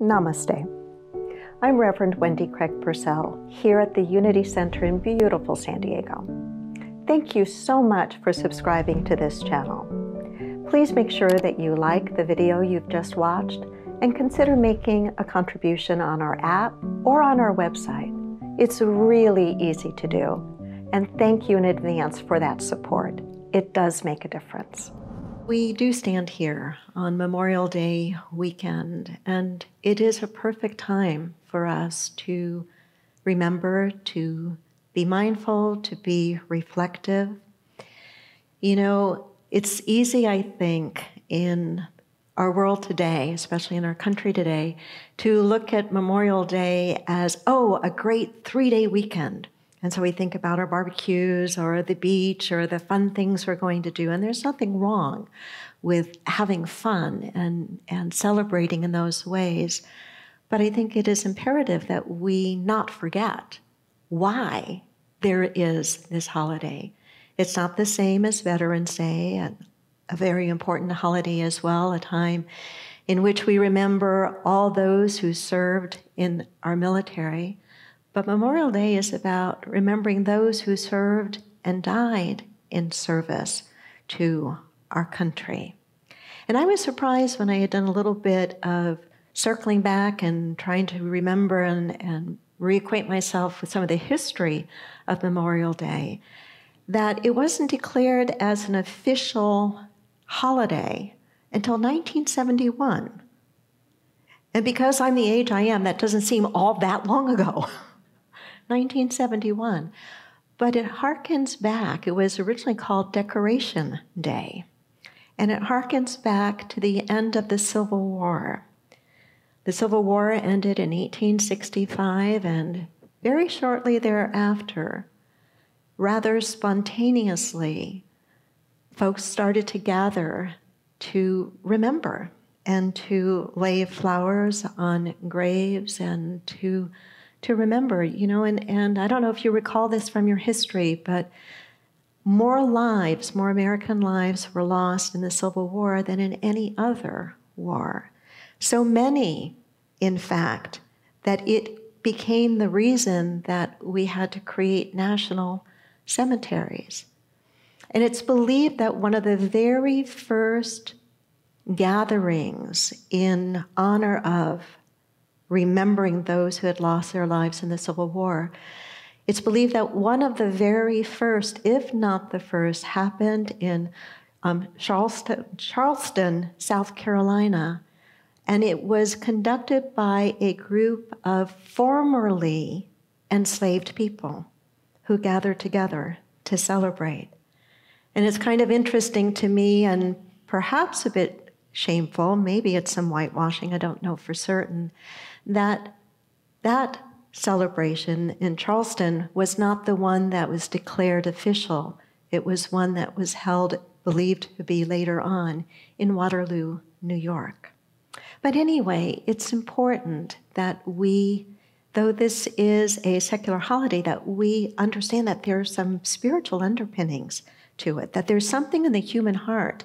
Namaste. I'm Reverend Wendy Craig-Purcell here at the Unity Center in beautiful San Diego. Thank you so much for subscribing to this channel. Please make sure that you like the video you've just watched and consider making a contribution on our app or on our website. It's really easy to do, and thank you in advance for that support. It does make a difference. We do stand here on Memorial Day weekend, and it is a perfect time for us to remember, to be mindful, to be reflective. You know, it's easy, I think, in our world today, especially in our country today, to look at Memorial Day as, oh, a great 3-day weekend. And so we think about our barbecues or the beach or the fun things we're going to do. And there's nothing wrong with having fun and celebrating in those ways. But I think it is imperative that we not forget why there is this holiday. It's not the same as Veterans Day, and a very important holiday as well, a time in which we remember all those who served in our military. But Memorial Day is about remembering those who served and died in service to our country. And I was surprised when I had done a little bit of circling back and trying to remember and reacquaint myself with some of the history of Memorial Day, that it wasn't declared as an official holiday until 1971. And because I'm the age I am, that doesn't seem all that long ago. 1971. But it harkens back. It was originally called Decoration Day. And it harkens back to the end of the Civil War. The Civil War ended in 1865, and very shortly thereafter, rather spontaneously, folks started to gather to remember and to lay flowers on graves and to remember, you know, and I don't know if you recall this from your history, but more lives, more American lives were lost in the Civil War than in any other war. So many, in fact, that it became the reason that we had to create national cemeteries. And it's believed that one of the very first gatherings in honor of remembering those who had lost their lives in the Civil War, it's believed that one of the very first, if not the first, happened in Charleston, South Carolina, and it was conducted by a group of formerly enslaved people who gathered together to celebrate. And it's kind of interesting to me, and perhaps a bit shameful, maybe it's some whitewashing, I don't know for certain, that celebration in Charleston was not the one that was declared official. It was one that was held, believed to be later on, in Waterloo, New York. But anyway, it's important that we, though this is a secular holiday, that we understand that there are some spiritual underpinnings to it, that there's something in the human heart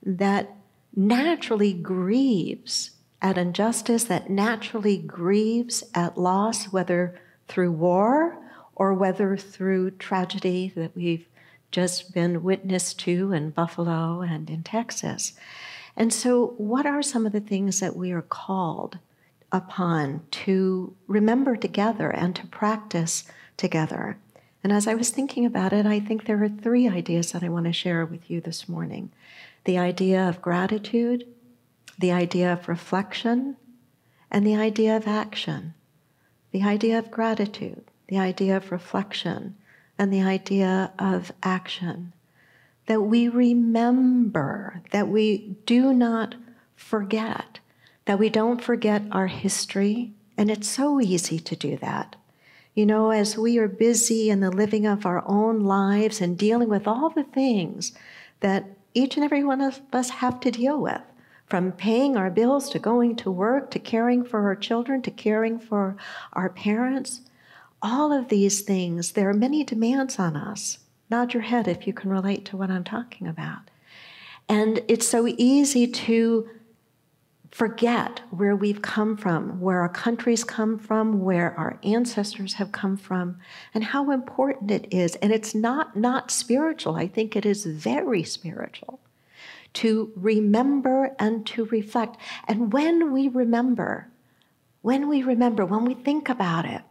that naturally grieves at injustice, that naturally grieves at loss, whether through war or whether through tragedy that we've just been witness to in Buffalo and in Texas. And so what are some of the things that we are called upon to remember together and to practice together? And as I was thinking about it, I think there are 3 ideas that I want to share with you this morning. The idea of gratitude, the idea of reflection, and the idea of action. The idea of gratitude, the idea of reflection, and the idea of action. That we remember, that we do not forget, that we don't forget our history, and it's so easy to do that. You know, as we are busy in the living of our own lives and dealing with all the things that each and every one of us have to deal with, from paying our bills to going to work, to caring for our children, to caring for our parents, all of these things, there are many demands on us. Nod your head if you can relate to what I'm talking about. And it's so easy to forget where we've come from, where our countries come from, where our ancestors have come from, and how important it is. And it's not spiritual. I think it is very spiritual to remember and to reflect. And when we remember, when we think about it,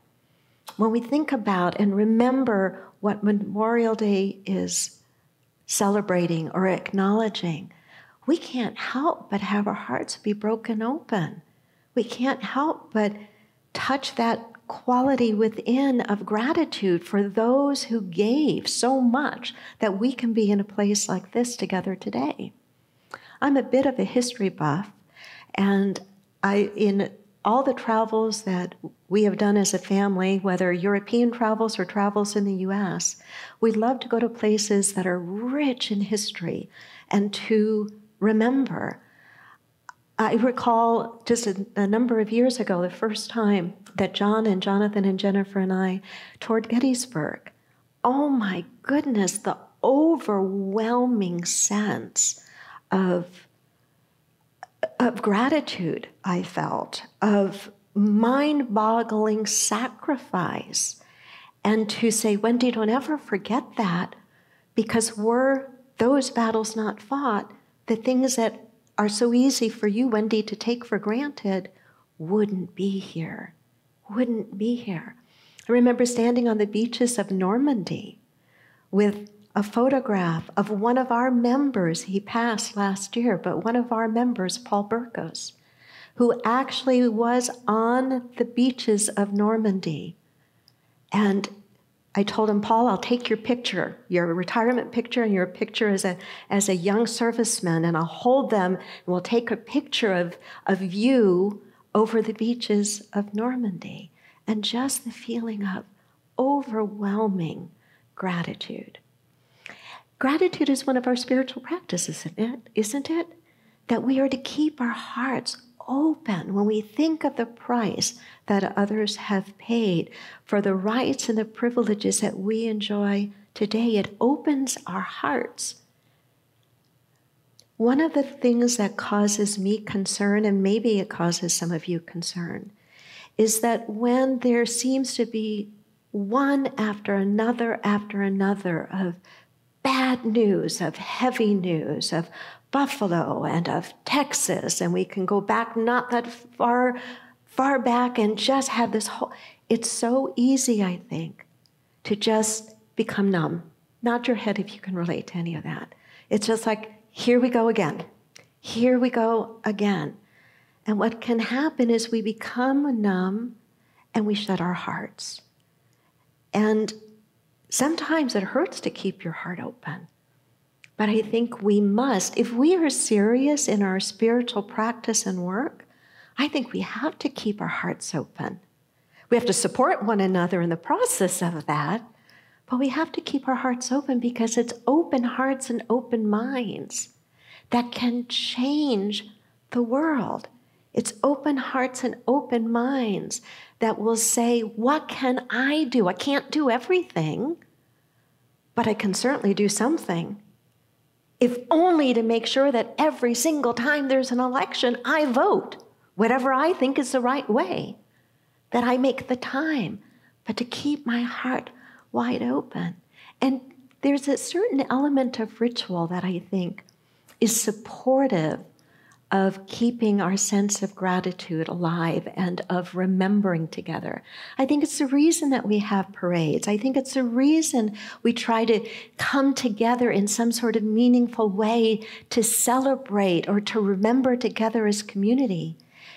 when we think about and remember what Memorial Day is celebrating or acknowledging, we can't help but have our hearts be broken open. We can't help but touch that quality within of gratitude for those who gave so much that we can be in a place like this together today. I'm a bit of a history buff, and in all the travels that we have done as a family, whether European travels or travels in the US, we love to go to places that are rich in history and to remember. I recall just a number of years ago, the first time that John and Jonathan and Jennifer and I toured Gettysburg. Oh my goodness, the overwhelming sense of gratitude I felt, of mind-boggling sacrifice. And to say, Wendy, don't ever forget that, because were those battles not fought, the things that are so easy for you, Wendy, to take for granted wouldn't be here, wouldn't be here. I remember standing on the beaches of Normandy with a photograph of one of our members. He passed last year, but one of our members, Paul Burkos, who actually was on the beaches of Normandy. And I told him, Paul, I'll take your picture, your retirement picture and your picture as a young serviceman, and I'll hold them, and we'll take a picture of you over the beaches of Normandy. And just the feeling of overwhelming gratitude. Gratitude is one of our spiritual practices, isn't it? That we are to keep our hearts open when we think of the price that others have paid for the rights and the privileges that we enjoy today. It opens our hearts. One of the things that causes me concern, and maybe it causes some of you concern, is that when there seems to be one after another of bad news, of heavy news, of Buffalo and of Texas, and we can go back not that far back and just have this whole, it's so easy, I think, to just become numb. Nod your head if you can relate to any of that. It's just like, here we go again. Here we go again. And what can happen is we become numb and we shut our hearts. And sometimes it hurts to keep your heart open. But I think we must, if we are serious in our spiritual practice and work, I think we have to keep our hearts open. We have to support one another in the process of that, but we have to keep our hearts open, because it's open hearts and open minds that can change the world. It's open hearts and open minds that will say, what can I do? I can't do everything, but I can certainly do something. If only to make sure that every single time there's an election, I vote whatever I think is the right way, that I make the time, but to keep my heart wide open. And there's a certain element of ritual that I think is supportive of keeping our sense of gratitude alive and of remembering together. I think it's the reason that we have parades. I think it's the reason we try to come together in some sort of meaningful way to celebrate or to remember together as community,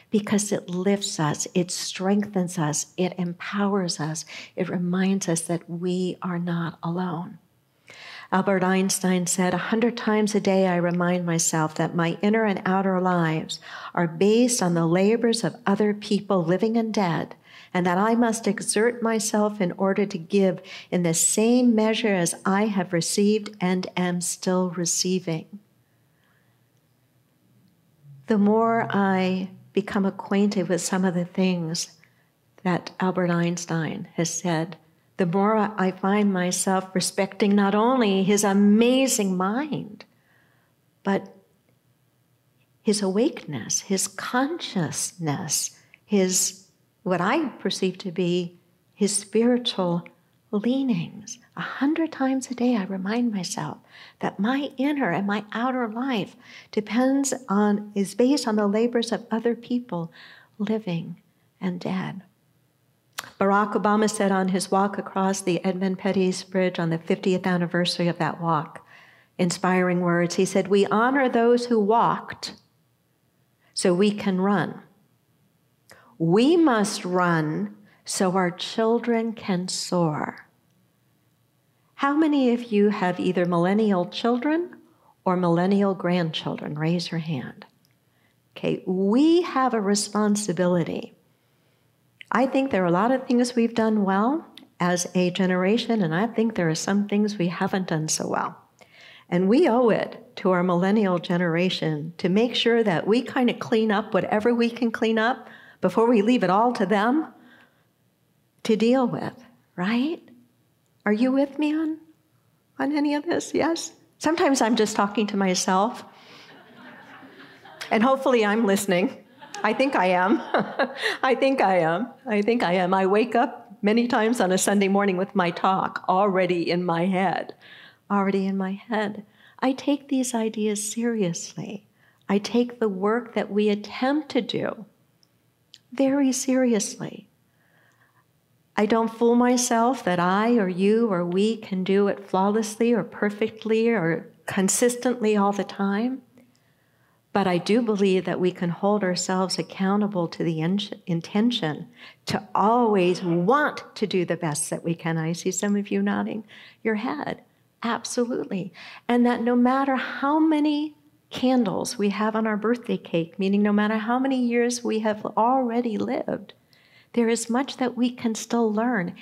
because it lifts us, it strengthens us, it empowers us, it reminds us that we are not alone. Albert Einstein said, 100 times a day I remind myself that my inner and outer lives are based on the labors of other people, living and dead, and that I must exert myself in order to give in the same measure as I have received and am still receiving. The more I become acquainted with some of the things that Albert Einstein has said, the more I find myself respecting not only his amazing mind, but his awakeness, his consciousness, his, what I perceive to be his spiritual leanings. 100 times a day I remind myself that my inner and my outer life is based on the labors of other people, living and dead. Barack Obama said on his walk across the Edmund Pettus Bridge on the 50th anniversary of that walk, inspiring words, he said, "We honor those who walked so we can run. We must run so our children can soar." How many of you have either millennial children or millennial grandchildren? Raise your hand. Okay, we have a responsibility. I think there are a lot of things we've done well as a generation, and I think there are some things we haven't done so well. And we owe it to our millennial generation to make sure that we kind of clean up whatever we can clean up before we leave it all to them to deal with, right? Are you with me on any of this? Yes? Sometimes I'm just talking to myself, and hopefully I'm listening. I think I am. I think I am. I wake up many times on a Sunday morning with my talk already in my head. I take these ideas seriously. I take the work that we attempt to do very seriously. I don't fool myself that I or you or we can do it flawlessly or perfectly or consistently all the time. But I do believe that we can hold ourselves accountable to the intention to always want to do the best that we can. I see some of you nodding your head. Absolutely. And that no matter how many candles we have on our birthday cake, meaning no matter how many years we have already lived, there is much that we can still learn.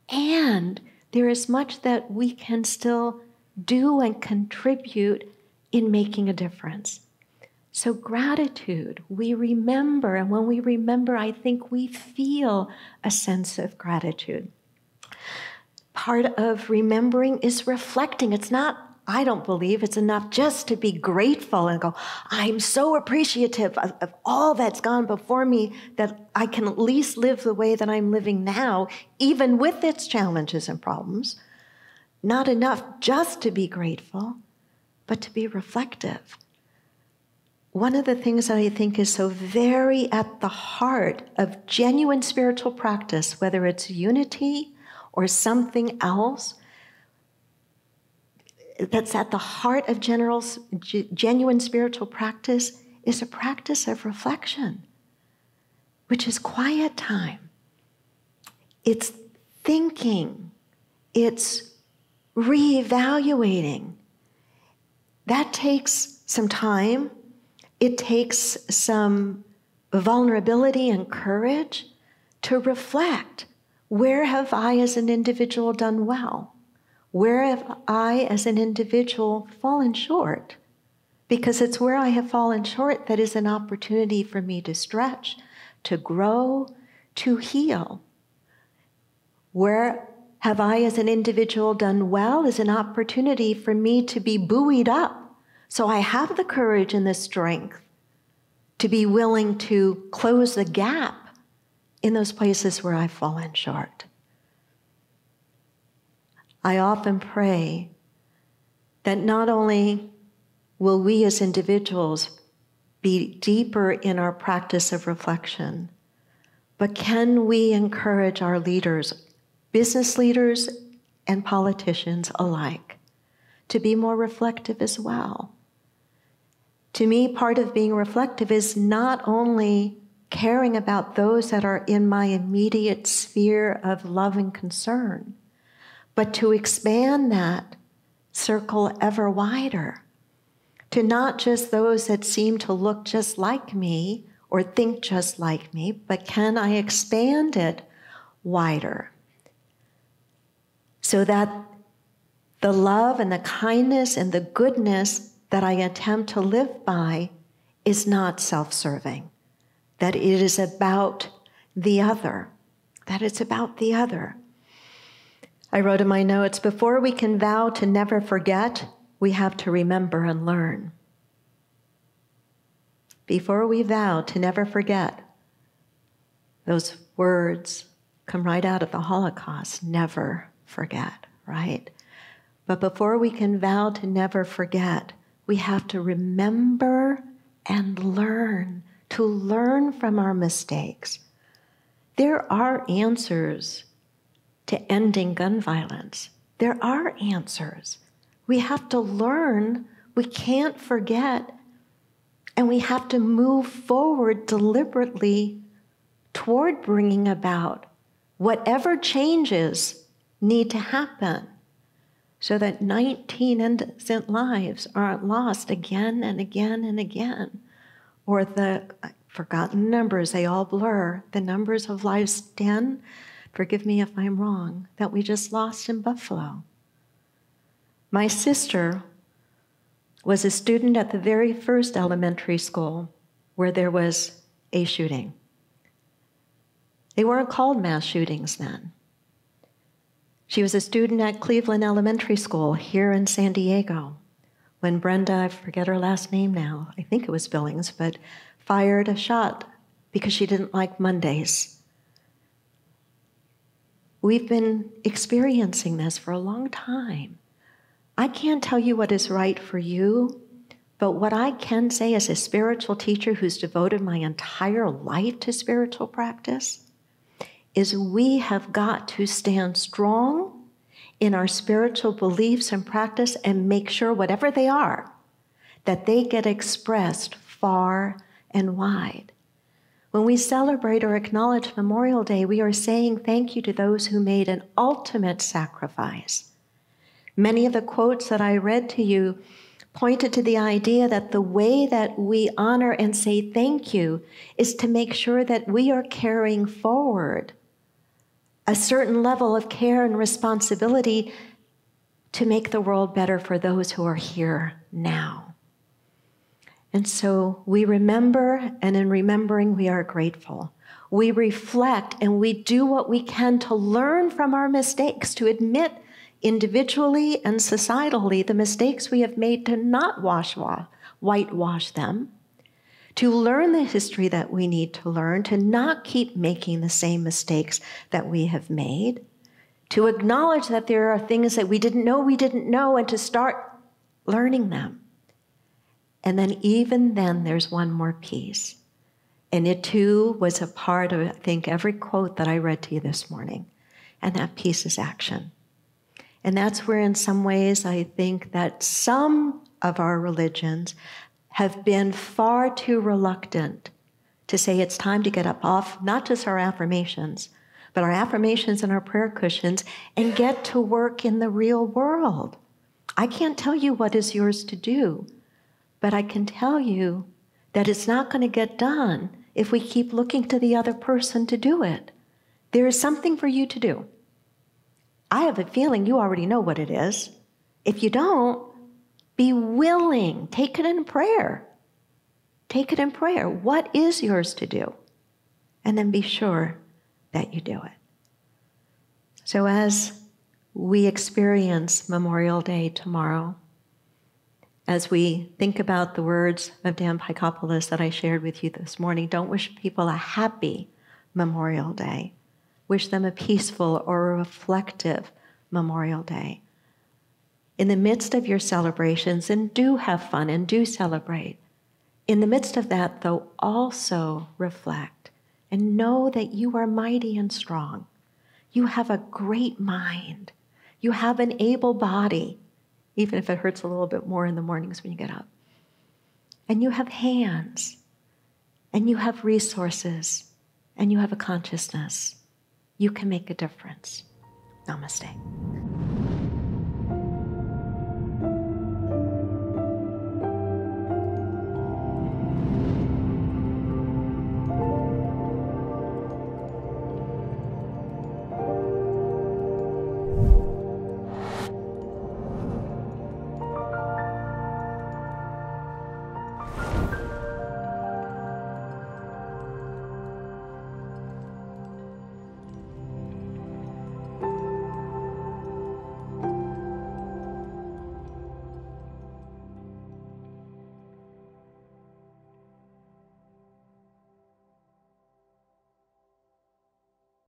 And there is much that we can still do and contribute in making a difference. So gratitude, we remember, and when we remember, I think we feel a sense of gratitude. Part of remembering is reflecting. It's not, I don't believe it's enough just to be grateful and go, I'm so appreciative of all that's gone before me that I can at least live the way that I'm living now, even with its challenges and problems. Not enough just to be grateful, but to be reflective. One of the things that I think is so very at the heart of genuine spiritual practice, whether it's unity or something else, that's at the heart of genuine spiritual practice is a practice of reflection, which is quiet time. It's thinking. It's reevaluating. That takes some time. It takes some vulnerability and courage to reflect. Where have I as an individual done well? Where have I as an individual fallen short? Because it's where I have fallen short that is an opportunity for me to stretch, to grow, to heal. Where have I as an individual done well is an opportunity for me to be buoyed up. So I have the courage and the strength to be willing to close the gap in those places where I've fallen short. I often pray that not only will we as individuals be deeper in our practice of reflection, but can we encourage our leaders, business leaders and politicians alike, to be more reflective as well. To me, part of being reflective is not only caring about those that are in my immediate sphere of love and concern, but to expand that circle ever wider, to not just those that seem to look just like me or think just like me, but can I expand it wider so that the love and the kindness and the goodness that I attempt to live by is not self-serving, that it is about the other, that it's about the other. I wrote in my notes, before we can vow to never forget, we have to remember and learn. before we vow to never forget, those words come right out of the Holocaust, never forget, right? But before we can vow to never forget, we have to remember and learn, to learn from our mistakes. There are answers to ending gun violence. There are answers. We have to learn, we can't forget, and we have to move forward deliberately toward bringing about whatever changes need to happen so that 19 innocent lives aren't lost again and again and again. Or the forgotten numbers, they all blur. The numbers of lives 10, forgive me if I'm wrong, that we just lost in Buffalo. My sister was a student at the very first elementary school where there was a shooting. They weren't called mass shootings then. She was a student at Cleveland Elementary School here in San Diego when Brenda, I forget her last name now, I think it was Billings, but fired a shot because she didn't like Mondays. We've been experiencing this for a long time. I can't tell you what is right for you, but what I can say as a spiritual teacher who's devoted my entire life to spiritual practice is we have got to stand strong in our spiritual beliefs and practice and make sure whatever they are, that they get expressed far and wide. When we celebrate or acknowledge Memorial Day, we are saying thank you to those who made an ultimate sacrifice. Many of the quotes that I read to you pointed to the idea that the way that we honor and say thank you is to make sure that we are carrying forward a certain level of care and responsibility to make the world better for those who are here now. And so we remember, and in remembering, we are grateful. We reflect, and we do what we can to learn from our mistakes, to admit individually and societally the mistakes we have made, to not whitewash them, to learn the history that we need to learn, to not keep making the same mistakes that we have made, to acknowledge that there are things that we didn't know, and to start learning them. And then even then, there's one more piece. And it too was a part of, I think, every quote that I read to you this morning. And that piece is action. And that's where in some ways I think that some of our religions have been far too reluctant to say it's time to get up off not just our affirmations, but our affirmations and our prayer cushions and get to work in the real world. I can't tell you what is yours to do, but I can tell you that it's not going to get done if we keep looking to the other person to do it. There is something for you to do. I have a feeling you already know what it is. If you don't, be willing. Take it in prayer. Take it in prayer. What is yours to do? And then be sure that you do it. So as we experience Memorial Day tomorrow, as we think about the words of Dan Pikopoulos that I shared with you this morning, don't wish people a happy Memorial Day. Wish them a peaceful or a reflective Memorial Day. In the midst of your celebrations, and do have fun and do celebrate, in the midst of that, though, also reflect and know that you are mighty and strong. You have a great mind. You have an able body, even if it hurts a little bit more in the mornings when you get up. And you have hands, and you have resources, and you have a consciousness. You can make a difference. Namaste.